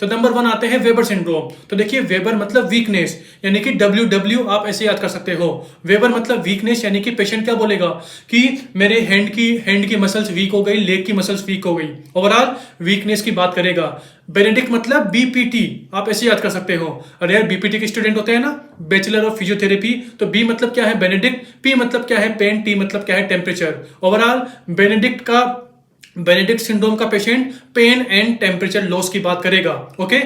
तो नंबर 1 आते हैं वेबर सिंड्रोम। तो देखिए वेबर मतलब वीकनेस, यानी कि WW आप ऐसे याद कर सकते हो। वेबर मतलब वीकनेस, यानी कि पेशेंट क्या बोलेगा कि मेरे हैंड की मसल्स वीक हो गई, लेग की मसल्स वीक हो गई, ओवरऑल वीकनेस की बात करेगा। बेनेडिक्ट मतलब BPT आप ऐसे याद कर सकते हो। अरे यार BPT के स्टूडेंट होते हैं ना, बैचलर ऑफ फिजियोथेरेपी। तो बी मतलब क्या है बेनेडिक्ट, पी मतलब क्या है पेन, टी मतलब क्या है टेम्परेचर। ओवरऑल बेनेडिक्ट सिंड्रोम का patient pain and temperature loss की बात करेगा। ओके,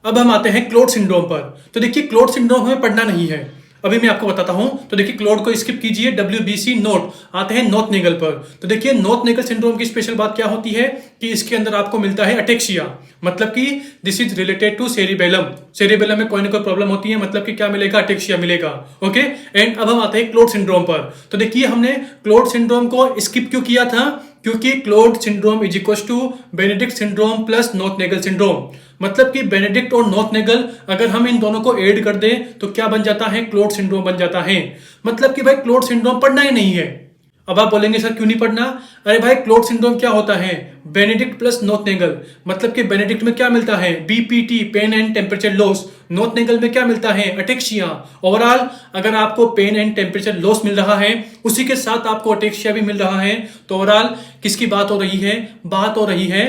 अब हम आते हैं क्लोट सिंड्रोम पर। तो देखिए क्लोट सिंड्रोम हमें पढ़ना नहीं है, अभी मैं आपको बताता हूं। तो देखिए क्लोट को स्किप कीजिए, WBC नोट। आते हैं नॉर्थ नेगल पर। तो देखिए नॉर्थ नेगल सिंड्रोम की स्पेशल बात क्या होती है कि इसके अंदर आपको मिलता है अटेक्सिया, मतलब कि this is related to cerebellum. Cerebellum में कोई ना कोई प्रॉब्लम होती है, मतलब कि क्या मिलेगा, अटेक्सिया मिलेगा। ओके, एंड अब हम आते हैं क्लोट सिंड्रोम पर। तो देखिए हमने क्लोट सिंड्रोम को स्किप क्यों किया था, क्योंकि Claude syndrome is equal to Benedikt syndrome plus Nothnagel syndrome. मतलब कि बेनेडिक्ट और नॉर्थ नेगल अगर हम इन दोनों को ऐड कर दें तो क्या बन जाता है, क्लोट सिंड्रोम बन जाता है। मतलब कि भाई क्लोट सिंड्रोम पढ़ना ही नहीं है। अब आप बोलेंगे सर क्यों नहीं पढ़ना, अरे भाई क्लोट सिंड्रोम क्या होता है, बेनेडिक्ट प्लस नॉर्थ नेगल। मतलब कि बेनेडिक्ट में क्या मिलता है, BPT pain and temperature loss. Nothnagel में क्या मिलता है, अटेक्सिया। ओवरऑल अगर आपको पेन एंड टेम्परेचर लॉस मिल रहा है, उसी के साथ आपको अटेक्सिया भी मिल रहा है, तो ओवरऑल किसकी बात हो रही है, बात हो रही है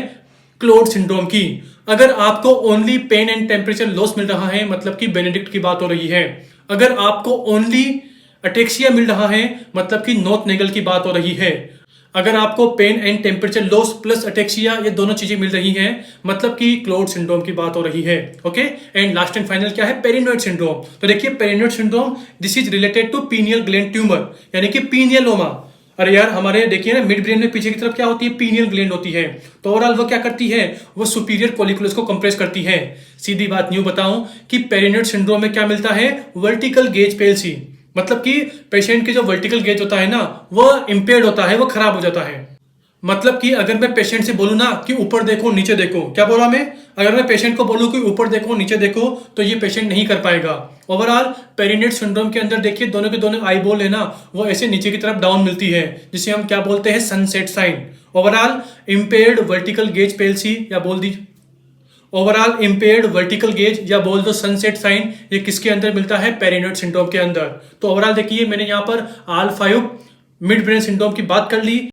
क्लोट सिंड्रोम की। अगर आपको only pain and temperature loss मिल रहा है, मतलब कि बेनेडिक्ट की बात हो रही है। अगर आपको ओनली अटेक्सिया मिल रहा है, मतलब कि नॉर्थ नेगल की बात हो रही है। अगर आपको pain and temperature loss plus ataxia ये दोनों चीजें मिल रही हैं, मतलब कि क्लोट सिंड्रोम की बात हो रही है। Okay, and last and final क्या है, पेरिनोइड सिंड्रोम। तो देखिए Parinaud syndrome this is related to pineal gland tumour, यानी कि पीनियलोमा। अरे यार हमारे देखिए ना मिड ब्रेन में पीछे की तरफ क्या होती है, पीनियल ग्लैंड होती है। तो ओवरऑल वो क्या करती है, वो सुपीरियर कोलिकुलस को कंप्रेस करती है। सीधी बात न्यू बताऊं कि पेरिनोइड सिंड्रोम में क्या मिलता है, वर्टिकल गेज पेल्सी। मतलब कि पेशेंट की जो वर्टिकल गेज होता है ना, वो इंपेयर्ड होता है, वो खराब हो जाता है। मतलब कि अगर मैं पेशेंट से बोलूं ना कि ऊपर देखो नीचे देखो, क्या बोला मैं, अगर मैं पेशेंट को बोलूं कि ऊपर देखो नीचे देखो, तो ये पेशेंट नहीं कर पाएगा। ओवरऑल पेरिनोइड सिंड्रोम के अंदर देखिए दोनों के दोनों आई बॉल है ना, वो ऐसे नीचे की तरफ डाउन मिलती है, जिसे हम क्या बोलते हैं, sunset sign. Overall impaired vertical gaze palsy, या बोल दीजिए ओवरऑल इंपेयर्ड वर्टिकल गेज, या बोल दो सनसेट साइन, ये किसके अंदर मिलता है, पेरिनोइड सिंड्रोम के अंदर। तो ओवरऑल देखिए मैंने यहाँ पर ऑल 5 मिड ब्रेन सिंड्रोम की बात कर ली।